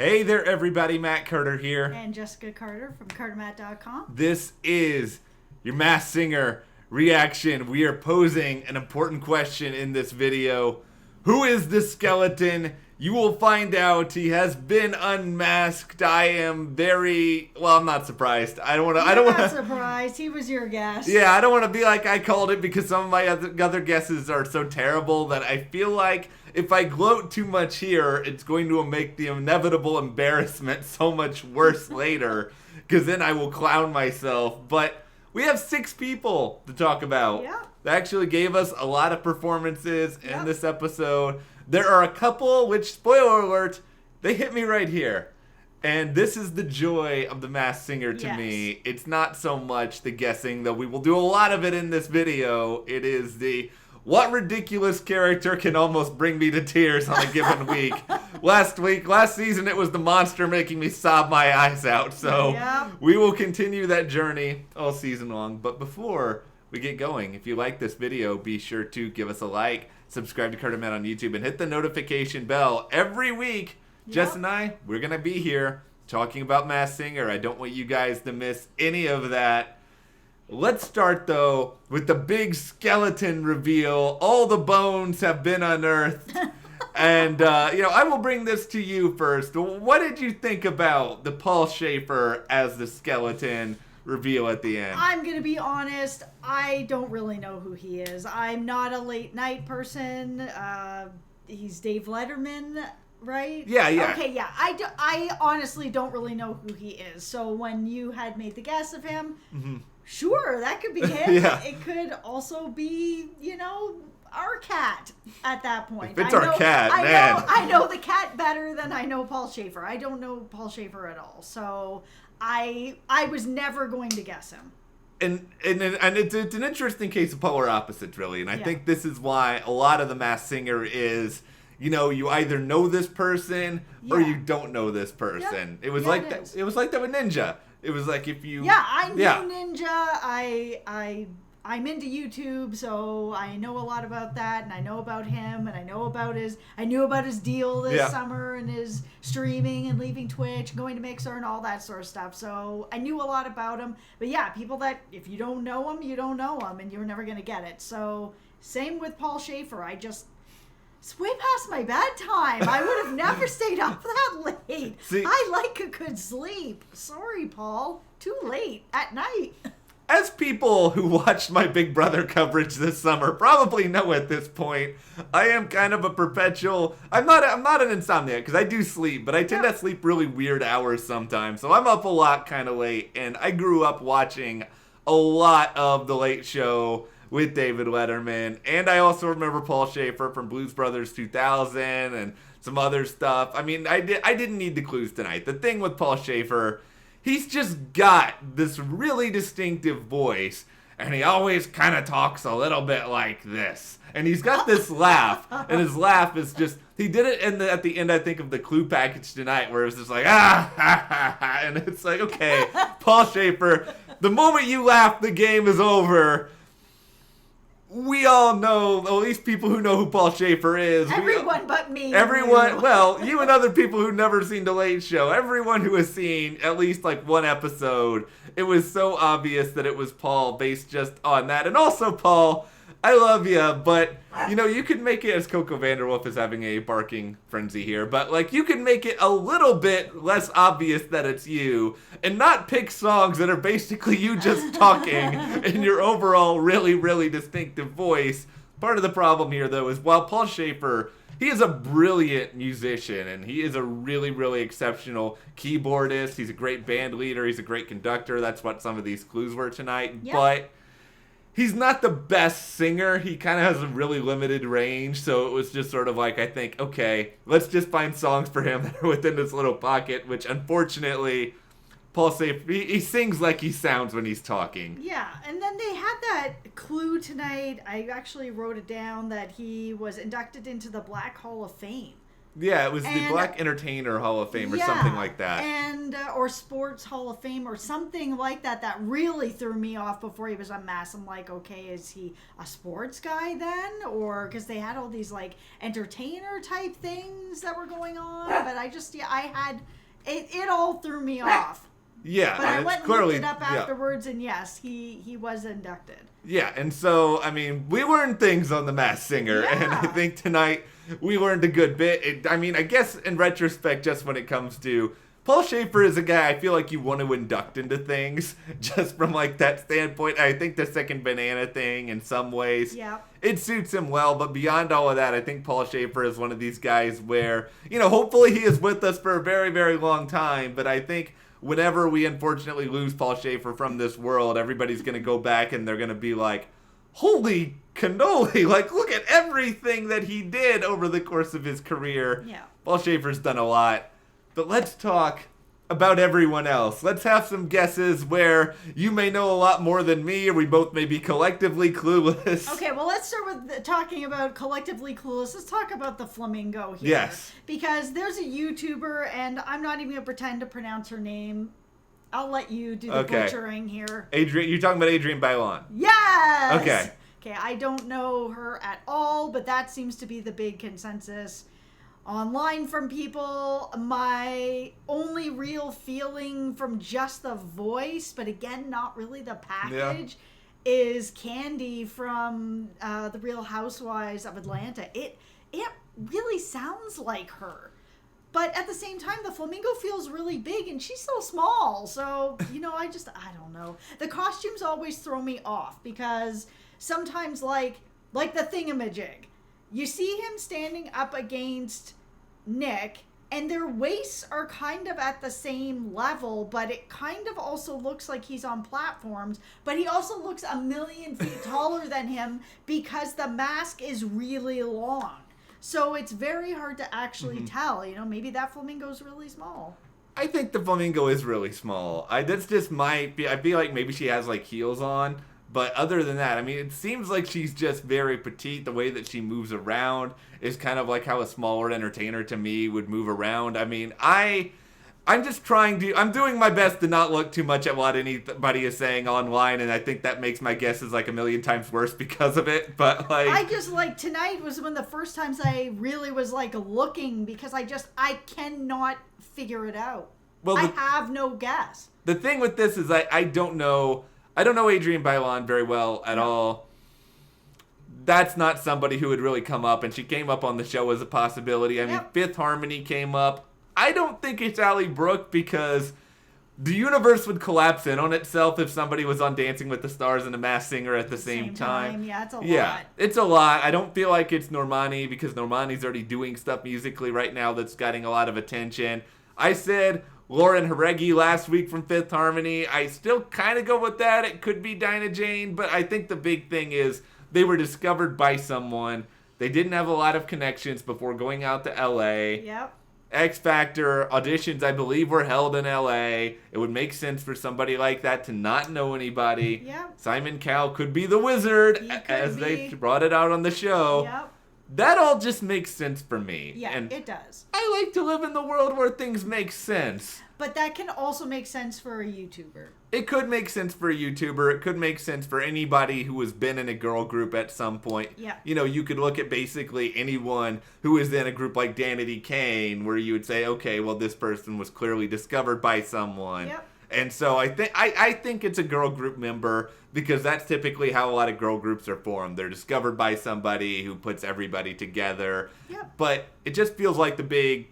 Hey there, everybody. Matt Carter here. And Jessica Carter from CARTERMATT.com. This is your Masked Singer reaction. We are posing an important question in this video. Who is this skeleton? You will find out. He has been unmasked. I am I'm not surprised. I don't want I'm not surprised. He was your guess. Yeah, I don't want to be like I called it because some of my other guesses are so terrible that I feel like if I gloat too much here, it's going to make the inevitable embarrassment so much worse later, because then I will clown myself. But we have 6 people to talk about. Yeah. They actually gave us a lot of performances in this episode. There are a couple which, spoiler alert, they hit me right here. And this is the joy of the Masked Singer to me. It's not so much the guessing, though we will do a lot of it in this video. It is the what ridiculous character can almost bring me to tears on a given week. Last season, it was the monster making me sob my eyes out. So we will continue that journey all season long. But before we get going, if you like this video, be sure to give us a like, subscribe to CARTERMATT on YouTube, and hit the notification bell. Every week, Jess and I, we're going to be here talking about Masked Singer. I don't want you guys to miss any of that. Let's start, though, with the big skeleton reveal. All the bones have been unearthed. And, I will bring this to you first. What did you think about the Paul Shaffer as the skeleton reveal at the end? I'm going to be honest. I don't really know who he is. I'm not a late night person. He's Dave Letterman, right? Yeah. Okay, yeah. I honestly don't really know who he is. So when you had made the guess of him, sure, that could be him. It could also be, our cat at that point. If it's our cat, man. I know the cat better than I know Paul Shaffer. I don't know Paul Shaffer at all. So I was never going to guess him. And it's an interesting case of polar opposites, really. And I think this is why a lot of the Masked Singer is, you either know this person or you don't know this person. It was like that. It was like that with Ninja. It was like if you... Yeah, I knew Ninja. I'm into YouTube, so I know a lot about that, and I know about him, and I knew about his deal this summer, and his streaming, and leaving Twitch, going to Mixer, and all that sort of stuff. So I knew a lot about him. But yeah, people that, if you don't know him, you don't know him, and you're never going to get it. So same with Paul Shaffer. It's way past my bedtime. I would have never stayed up that late. See, I like a good sleep. Sorry, Paul. Too late at night. As people who watched my Big Brother coverage this summer probably know at this point, I am kind of a perpetual... I'm not an insomniac because I do sleep, but I tend to sleep really weird hours sometimes. So I'm up a lot kind of late, and I grew up watching a lot of The Late Show with David Letterman, and I also remember Paul Shaffer from Blues Brothers 2000 and some other stuff. I mean, I didn't need the clues tonight. The thing with Paul Shaffer, he's just got this really distinctive voice, and he always kind of talks a little bit like this. And he's got this laugh, and his laugh is just... He did it at the end, I think, of the clue package tonight, where it was just like, and it's like, okay, Paul Shaffer, the moment you laugh, the game is over. We all know, at least people who know who Paul Shaffer is. Everyone but me. Everyone, well, you and other people who've never seen The Late Show. Everyone who has seen at least like one episode, it was so obvious that it was Paul based just on that. And also, Paul, I love you, but, you could make it, as Coco Vanderwolf is having a barking frenzy here, but, you can make it a little bit less obvious that it's you, and not pick songs that are basically you just talking in your overall really, really distinctive voice. Part of the problem here, though, is while Paul Shaffer, he is a brilliant musician, and he is a really, really exceptional keyboardist. He's a great band leader. He's a great conductor. That's what some of these clues were tonight. Yep. But he's not the best singer. He kind of has a really limited range, so it was just sort of like, I think, okay, let's just find songs for him that are within this little pocket, which unfortunately, Paul Shaffer, he sings like he sounds when he's talking. Yeah, and then they had that clue tonight. I actually wrote it down that he was inducted into the Black Hall of Fame. Yeah, it was the Black Entertainer Hall of Fame or something like that. And, or Sports Hall of Fame or something like that really threw me off before he was unmasked. I'm like, okay, is he a sports guy then? Or, because they had all these, like, entertainer type things that were going on. But it all threw me off. Yeah. But I went and looked it up afterwards, and yes, he was inducted. Yeah, and so, I mean, we learned things on The Masked Singer, and I think tonight we learned a good bit. I guess in retrospect, just when it comes to Paul Schaefer is a guy I feel like you want to induct into things, just from like that standpoint. I think the second banana thing in some ways, it suits him well, but beyond all of that, I think Paul Schaefer is one of these guys where, hopefully he is with us for a very, very long time, but I think whenever we unfortunately lose Paul Schaefer from this world, everybody's going to go back and they're going to be like, holy cannoli, like, look at everything that he did over the course of his career. Yeah. Paul Schaefer's done a lot. But let's talk about everyone else. Let's have some guesses where you may know a lot more than me, or we both may be collectively clueless. Okay, well, let's start with talking about collectively clueless. Let's talk about the Flamingo here. Yes. Because there's a YouTuber, and I'm not even going to pretend to pronounce her name. I'll let you do the butchering here. You're talking about Adrienne Bailon. Yes! Okay. Okay, I don't know her at all, but that seems to be the big consensus online from people. My only real feeling from just the voice, but again, not really the package, is Candy from The Real Housewives of Atlanta. It really sounds like her. But at the same time, the Flamingo feels really big, and she's so small. So, I don't know. The costumes always throw me off, because sometimes, like the Thingamajig, you see him standing up against Nick, and their waists are kind of at the same level, but it kind of also looks like he's on platforms, but he also looks a million feet taller than him because the mask is really long. So it's very hard to actually tell. Maybe that Flamingo's really small. I think the Flamingo is really small. That's just I feel like maybe she has like heels on. But other than that, it seems like she's just very petite. The way that she moves around is kind of like how a smaller entertainer to me would move around. I'm just I'm doing my best to not look too much at what anybody is saying online, and I think that makes my guesses like a million times worse because of it. But tonight was one of the first times I really was like looking, because I cannot figure it out. Well, I have no guess. The thing with this is I don't know Adrienne Bailon very well at all. That's not somebody who would really come up, and she came up on the show as a possibility. Fifth Harmony came up. I don't think it's Ally Brooke, because the universe would collapse in on itself if somebody was on Dancing with the Stars and The Masked Singer at the same time. Yeah, it's a lot. Yeah, it's a lot. I don't feel like it's Normani, because Normani's already doing stuff musically right now that's getting a lot of attention. I said Lauren Haregi last week from Fifth Harmony. I still kind of go with that. It could be Dinah Jane, but I think the big thing is they were discovered by someone. They didn't have a lot of connections before going out to LA. Yep. X Factor auditions, I believe, were held in LA. It would make sense for somebody like that to not know anybody. Yep. Simon Cowell could be the wizard, as they brought it out on the show. Yep. That all just makes sense for me. Yeah, and it does. I like to live in the world where things make sense. But that can also make sense for a YouTuber. It could make sense for a YouTuber. It could make sense for anybody who has been in a girl group at some point. Yeah. You could look at basically anyone who is in a group like Danity Kane, where you would say, okay, well, this person was clearly discovered by someone. Yep. And so I think it's a girl group member, because that's typically how a lot of girl groups are formed. They're discovered by somebody who puts everybody together. Yep. But it just feels like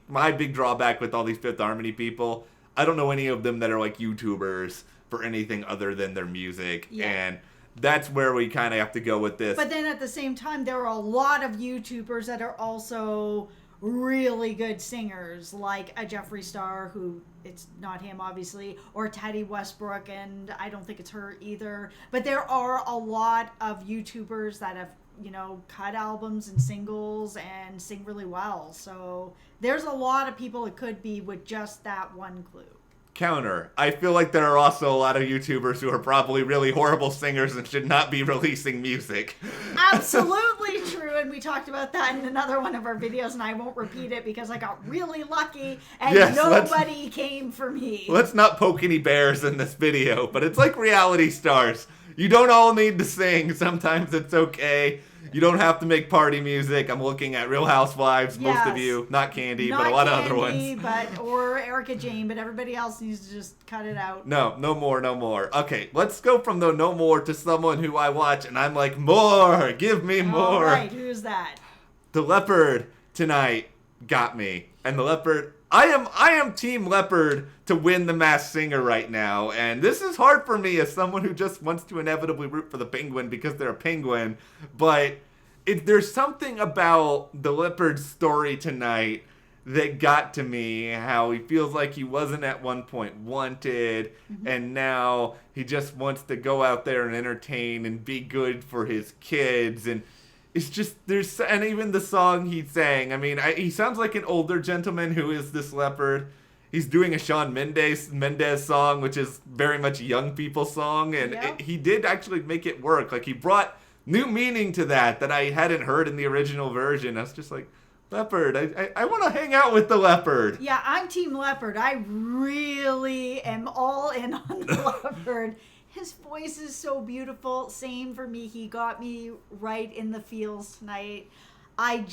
my big drawback with all these Fifth Harmony people, I don't know any of them that are like YouTubers for anything other than their music. Yeah. And that's where we kind of have to go with this. But then at the same time, there are a lot of YouTubers that are also really good singers, like a Jeffree Star, who it's not him obviously, or Teddy Westbrook, and I don't think it's her either. But there are a lot of YouTubers that have cut albums and singles and sing really well. So there's a lot of people it could be with just that one clue. Counter. I feel like there are also a lot of YouTubers who are probably really horrible singers and should not be releasing music. Absolutely true. and we talked about that in another one of our videos, and I won't repeat it because I got really lucky and nobody came for me. Let's not poke any bears in this video, but it's like reality stars. You don't all need to sing. Sometimes it's okay. You don't have to make party music. I'm looking at Real Housewives, most of you. Not Candy, but a lot of other ones. Or Erica Jane, but everybody else needs to just cut it out. No more. Okay, let's go from the no more to someone who I watch and I'm like, more! Give me more! All right, who's that? The Leopard tonight got me. And the Leopard... I am Team Leopard to win the Masked Singer right now, and this is hard for me as someone who just wants to inevitably root for the Penguin because they're a penguin, but there's something about the Leopard's story tonight that got to me, how he feels like he wasn't at one point wanted, and now he just wants to go out there and entertain and be good for his kids, and it's just, and even the song he sang, I mean, he sounds like an older gentleman who is this Leopard. He's doing a Shawn Mendes song, which is very much a young people's song, and he did actually make it work. Like, he brought new meaning to that I hadn't heard in the original version. I was just like, Leopard, I want to hang out with the Leopard. Yeah, I'm Team Leopard. I really am all in on the Leopard. His voice is so beautiful. Same for me. He got me right in the feels tonight. And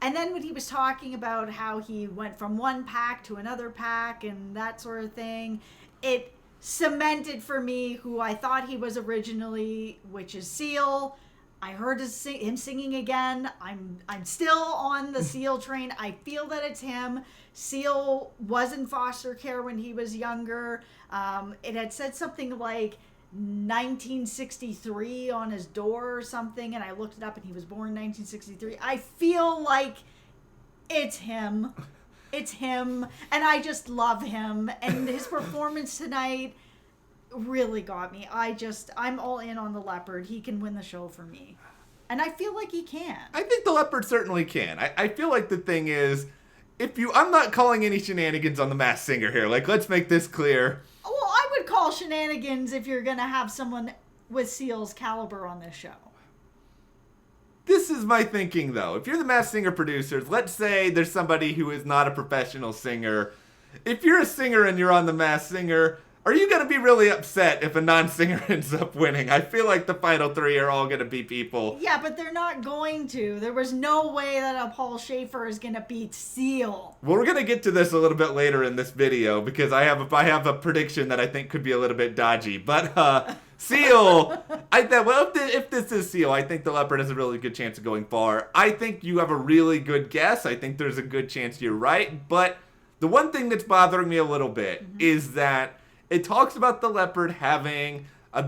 then when he was talking about how he went from one pack to another pack and that sort of thing, it cemented for me who I thought he was originally, which is Seal. I heard him singing again. I'm still on the Seal train. I feel that it's him. Seal was in foster care when he was younger. It had said something like 1963 on his door or something, and I looked it up, and he was born in 1963. I feel like it's him. It's him, and I just love him. And his performance tonight really got me. I'm all in on the Leopard. He can win the show for me. And I feel like he can. I think the Leopard certainly can. I feel like the thing is, I'm not calling any shenanigans on the Masked Singer here. Like, let's make this clear. Well, I would call shenanigans if you're going to have someone with Seal's caliber on this show. This is my thinking, though. If you're the Masked Singer producers, let's say there's somebody who is not a professional singer. If you're a singer and you're on the Masked Singer, are you going to be really upset if a non-singer ends up winning? I feel like the final three are all going to be people. Yeah, but they're not going to. There was no way that a Paul Schaefer is going to beat Seal. Well, we're going to get to this a little bit later in this video because I have a prediction that I think could be a little bit dodgy. But Seal, if this is Seal, I think the Leopard has a really good chance of going far. I think you have a really good guess. I think there's a good chance you're right. But the one thing that's bothering me a little bit is that it talks about the Leopard having a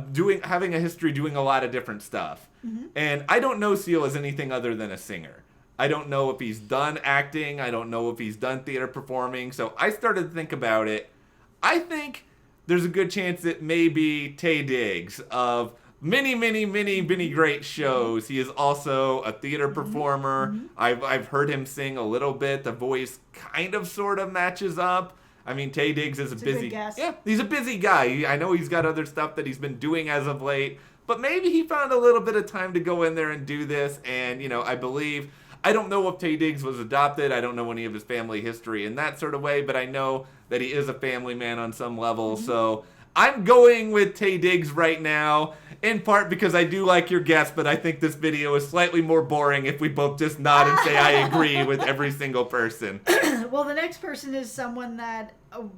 history doing a lot of different stuff. And I don't know Seal as anything other than a singer. I don't know if he's done acting. I don't know if he's done theater performing. So I started to think about it. I think there's a good chance it may be Taye Diggs of many great shows. He is also a theater performer. I've heard him sing a little bit. The voice kind of sort of matches up. I mean, Taye Diggs is he's a busy guy. I know he's got other stuff that he's been doing as of late, but maybe he found a little bit of time to go in there and do this. And, I don't know if Taye Diggs was adopted. I don't know any of his family history in that sort of way, but I know that he is a family man on some level. So I'm going with Taye Diggs right now, in part because I do like your guess, but I think this video is slightly more boring if we both just nod and say I agree with every single person. Well, the next person is someone that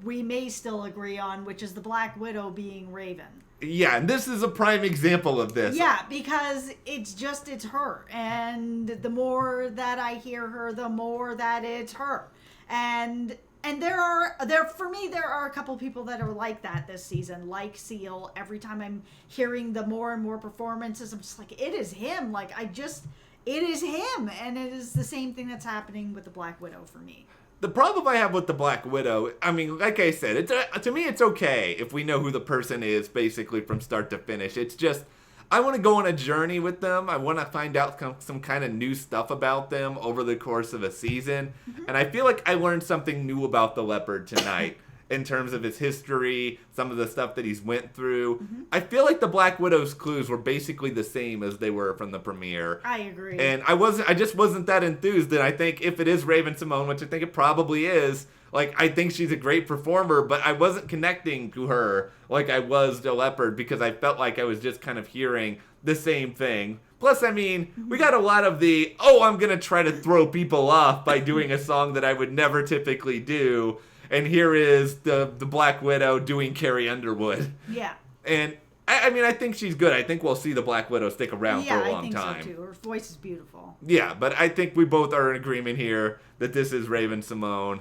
we may still agree on, which is the Black Widow being Raven. Yeah, and this is a prime example of this. Yeah, because it's her. And the more that I hear her, the more that it's her. And there are a couple people that are like that this season, like Seal. Every time I'm hearing the more and more performances, I'm just like, it is him. It is him. And it is the same thing that's happening with the Black Widow for me. The problem I have with the Black Widow, I mean, like I said, to me it's okay if we know who the person is basically from start to finish. It's just, I want to go on a journey with them. I want to find out some kind of new stuff about them over the course of a season. And I feel like I learned something new about the Leopard tonight. in terms of his history, some of the stuff that he's went through. I feel like the Black Widow's clues were basically the same as they were from the premiere. I agree. And I just wasn't that enthused. And I think if it is Raven-Symoné, which I think it probably is, like, I think she's a great performer, but I wasn't connecting to her like I was to Leopard because I felt like I was just kind of hearing the same thing. Plus, I mean, we got a lot of the, I'm going to try to throw people off by doing a song that I would never typically do. And here is the Black Widow doing Carrie Underwood. Yeah. And, I mean, I think she's good. I think we'll see the Black Widow stick around for a long time. Yeah, I think so, too. Her voice is beautiful. Yeah, but I think we both are in agreement here that this is Raven-Symoné.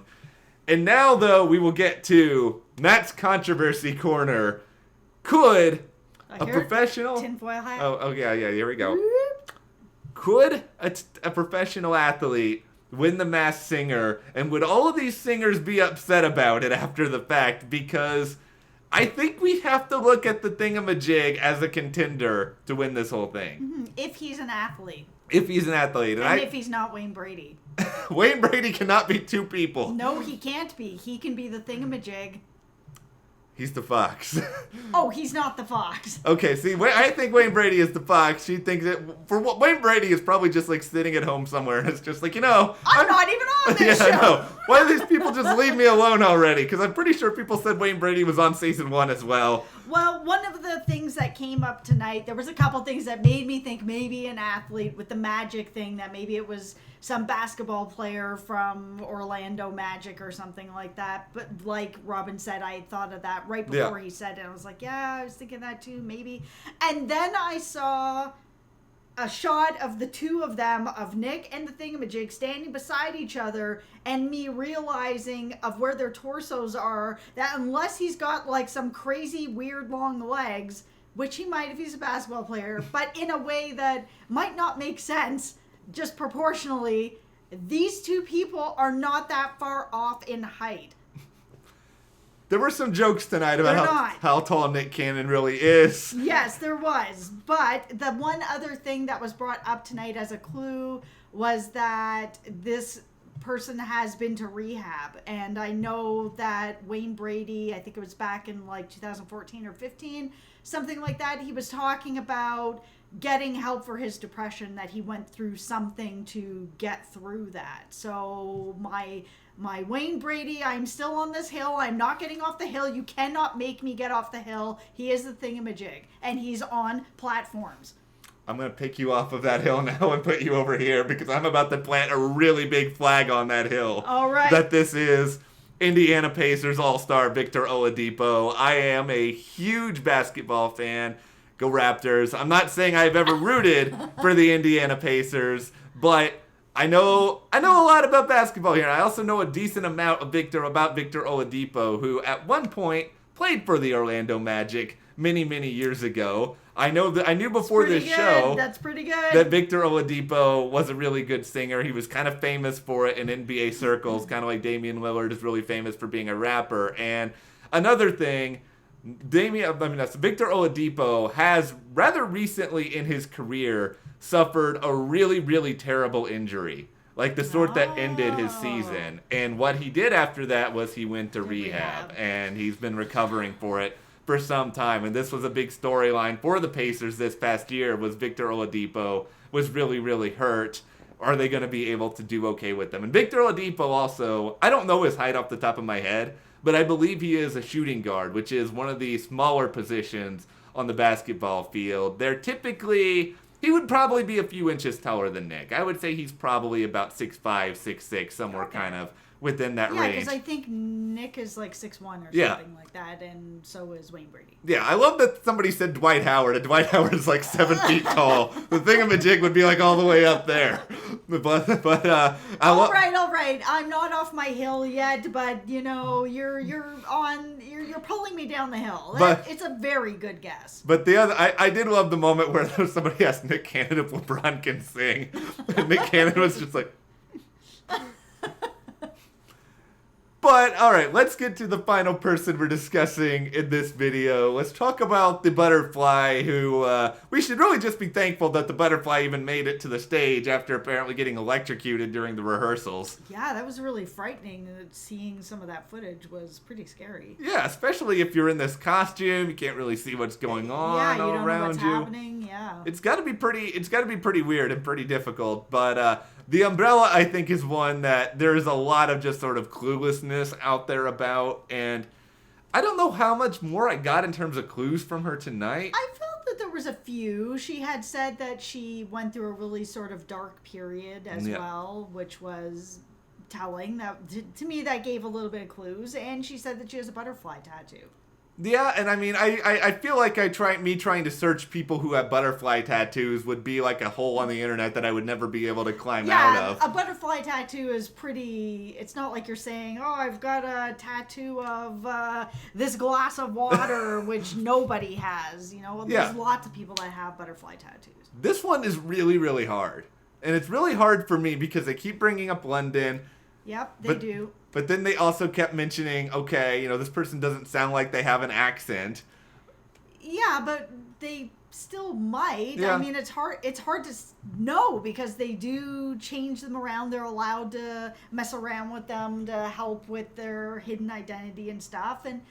And now, though, we will get to Matt's Controversy Corner. Could a professional... Tinfoil hat. Oh, yeah, here we go. Could a professional athlete win the Masked Singer, and would all of these singers be upset about it after the fact? Because I think we have to look at the Thingamajig as a contender to win this whole thing. If he's an athlete. If he's an athlete. And if he's not Wayne Brady. Wayne Brady cannot be two people. No, he can't be. He can be the Thingamajig. He's the fox. Oh, he's not the fox. Okay, see, I think Wayne Brady is the fox. She thinks that Wayne Brady is probably just like sitting at home somewhere, and it's just like, I'm not even on this show. Yeah, I know. Why do these people just leave me alone already? Because I'm pretty sure people said Wayne Brady was on season 1 as well. Well, one of the things that came up tonight, there was a couple things that made me think maybe an athlete with the Magic thing, that maybe it was some basketball player from Orlando Magic or something like that. But like Robin said, I thought of that right before he said it. I was like, yeah, I was thinking that too, maybe. And then I saw a shot of the two of them, of Nick and the Thingamajig, standing beside each other, and me realizing of where their torsos are, that unless he's got like some crazy weird long legs, which he might if he's a basketball player, but in a way that might not make sense, just proportionally, these two people are not that far off in height. There were some jokes tonight about how tall Nick Cannon really is. Yes, there was. But the one other thing that was brought up tonight as a clue was that this person has been to rehab. And I know that Wayne Brady, I think it was back in like 2014 or 15, something like that, he was talking about getting help for his depression, that he went through something to get through that. So my Wayne Brady, I'm still on this hill. I'm not getting off the hill. You cannot make me get off the hill. He is the Thingamajig, and he's on platforms. I'm going to pick you off of that hill now and put you over here, because I'm about to plant a really big flag on that hill. All right. That this is Indiana Pacers All-Star Victor Oladipo. I am a huge basketball fan. Go Raptors. I'm not saying I've ever rooted for the Indiana Pacers, but I know a lot about basketball here. I also know a decent amount of Victor Oladipo, who at one point played for the Orlando Magic many, many years ago. I knew before this show that's pretty good, that Victor Oladipo was a really good singer. He was kind of famous for it in NBA circles, kind of like Damian Lillard is really famous for being a rapper. And another thing, Victor Oladipo has rather recently in his career suffered a really, really terrible injury, like the sort that ended his season. And what he did after that was he went to rehab, and he's been recovering for it for some time. And this was a big storyline for the Pacers this past year, was Victor Oladipo was really, really hurt. Are they going to be able to do okay with them? And Victor Oladipo also, I don't know his height off the top of my head, but I believe he is a shooting guard, which is one of the smaller positions on the basketball field. They're typically, he would probably be a few inches taller than Nick. I would say he's probably about 6'5", 6'6", somewhere kind of within that range. Yeah, because I think Nick is like 6'1" or something like that, and so is Wayne Brady. Yeah, I love that somebody said Dwight Howard, and Dwight Howard is like 7 feet tall. The Thingamajig would be like all the way up there. All right. I'm not off my hill yet, but you're pulling me down the hill. It's a very good guess. But the other, I did love the moment where somebody asked Nick Cannon if LeBron can sing, and Nick Cannon was just like. But, all right, let's get to the final person we're discussing in this video. Let's talk about the butterfly, who we should really just be thankful that the butterfly even made it to the stage after apparently getting electrocuted during the rehearsals. Yeah, that was really frightening. Seeing some of that footage was pretty scary. Yeah, especially if you're in this costume, you can't really see what's going on all around you. Yeah, you don't know what's happening. Yeah, it's got to be pretty weird and pretty difficult. But the umbrella, I think, is one that there's a lot of just sort of cluelessness out there about, and I don't know how much more I got in terms of clues from her tonight. I felt that there was a few. She had said that she went through a really sort of dark period as well, which was telling. That to me, that gave a little bit of clues, and she said that she has a butterfly tattoo. Yeah, and I mean, I feel like trying to search people who have butterfly tattoos would be like a hole on the internet that I would never be able to climb out of. Yeah, a butterfly tattoo is pretty, it's not like you're saying, oh, I've got a tattoo of this glass of water, which nobody has. You know, there's lots of people that have butterfly tattoos. This one is really, really hard. And it's really hard for me because they keep bringing up London. Yep, they do. But then they also kept mentioning, okay, you know, this person doesn't sound like they have an accent. Yeah, but they still might. Yeah. I mean, it's hard to know because they do change them around. They're allowed to mess around with them to help with their hidden identity and stuff. And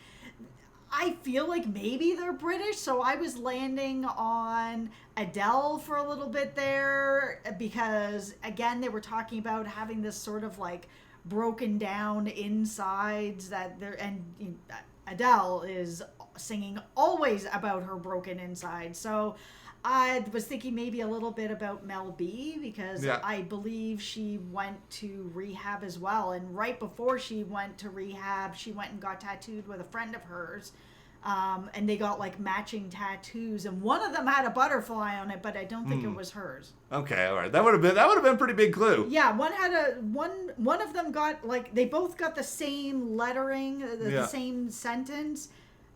I feel like maybe they're British, so I was landing on Adele for a little bit there because, again, they were talking about having this sort of like broken down insides that they're, and Adele is singing always about her broken inside. So I was thinking maybe a little bit about Mel B because I believe she went to rehab as well. And right before she went to rehab, she went and got tattooed with a friend of hers. And they got like matching tattoos, and one of them had a butterfly on it, but I don't think it was hers. Okay, all right, that would have been a pretty big clue. Yeah, one of them got like they both got the same lettering, the same sentence,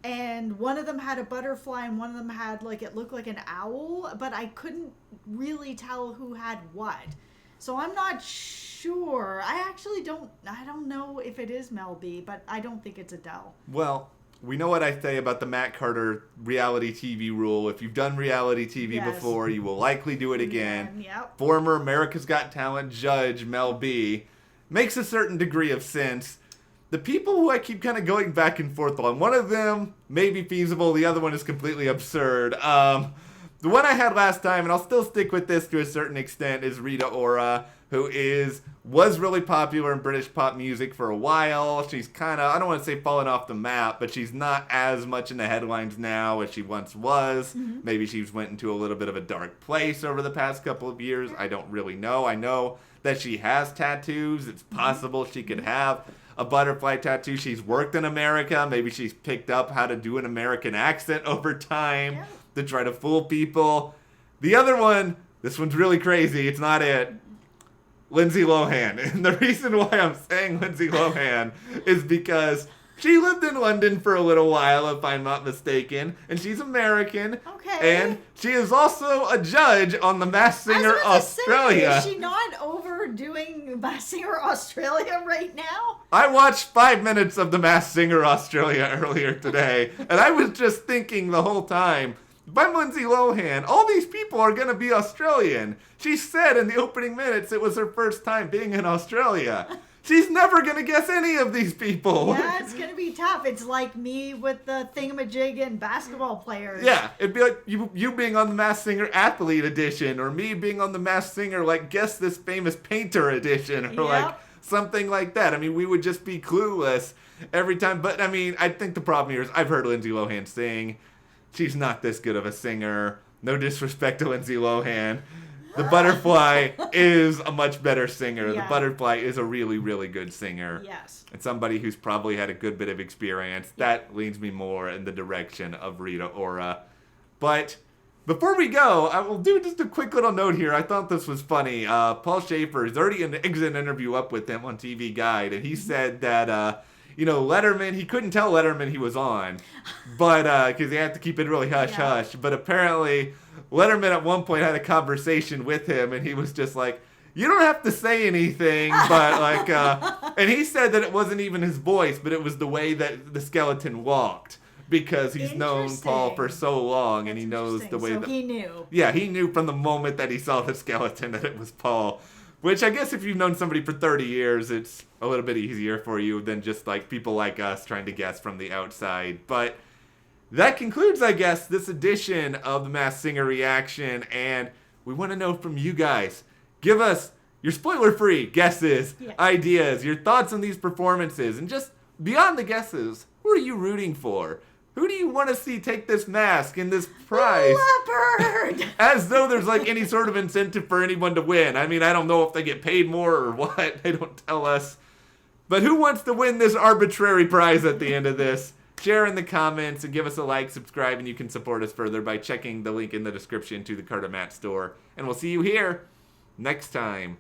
and one of them had a butterfly, and one of them had like it looked like an owl, but I couldn't really tell who had what. So I'm not sure. I don't know if it is Mel B, but I don't think it's Adele. Well, we know what I say about the Matt Carter reality TV rule. If you've done reality TV before, you will likely do it again. Yep. Former America's Got Talent judge Mel B makes a certain degree of sense. The people who I keep kind of going back and forth on, one of them may be feasible, the other one is completely absurd. The one I had last time, and I'll still stick with this to a certain extent, is Rita Ora, who was really popular in British pop music for a while. She's kind of, I don't want to say fallen off the map, but she's not as much in the headlines now as she once was. Mm-hmm. Maybe she's went into a little bit of a dark place over the past couple of years. I don't really know. I know that she has tattoos. It's possible she could have a butterfly tattoo. She's worked in America. Maybe she's picked up how to do an American accent over time to try to fool people. The other one, this one's really crazy. It's not it. Lindsay Lohan. And the reason why I'm saying Lindsay Lohan is because she lived in London for a little while, if I'm not mistaken, and she's American. Okay. And she is also a judge on The Masked Singer Australia. Is she not overdoing Masked Singer Australia right now? I watched 5 minutes of The Masked Singer Australia earlier today, and I was just thinking the whole time, if I'm Lindsay Lohan, all these people are going to be Australian. She said in the opening minutes it was her first time being in Australia. She's never going to guess any of these people. Yeah, it's going to be tough. It's like me with the Thingamajig and basketball players. Yeah, it'd be like you being on the Masked Singer Athlete Edition, or me being on the Masked Singer, like, guess this famous painter edition, or like something like that. I mean, we would just be clueless every time. But, I mean, I think the problem here is I've heard Lindsay Lohan sing. She's not this good of a singer. No disrespect to Lindsay Lohan. The Butterfly is a much better singer. Yeah. The Butterfly is a really, really good singer. Yes. And somebody who's probably had a good bit of experience. That leads me more in the direction of Rita Ora. But before we go, I will do just a quick little note here. I thought this was funny. Paul Schaefer is already an exit interview up with him on TV Guide, and he said that Letterman, he couldn't tell Letterman he was on, but because they had to keep it really hush-hush. But apparently, Letterman at one point had a conversation with him, and he was just like, you don't have to say anything, but like, and he said that it wasn't even his voice, but it was the way that the skeleton walked, because he's known Paul for so long, and he knows the way so that he knew. Yeah, he knew from the moment that he saw the skeleton that it was Paul. Which I guess if you've known somebody for 30 years, it's a little bit easier for you than just like people like us trying to guess from the outside. But that concludes, I guess, this edition of the Masked Singer Reaction, and we want to know from you guys. Give us your spoiler-free guesses, ideas, your thoughts on these performances, and just beyond the guesses, who are you rooting for? Who do you want to see take this mask and this prize? Leopard! As though there's like any sort of incentive for anyone to win. I mean, I don't know if they get paid more or what. They don't tell us. But who wants to win this arbitrary prize at the end of this? Share in the comments and give us a like, subscribe, and you can support us further by checking the link in the description to the CARTERMATT store. And we'll see you here next time.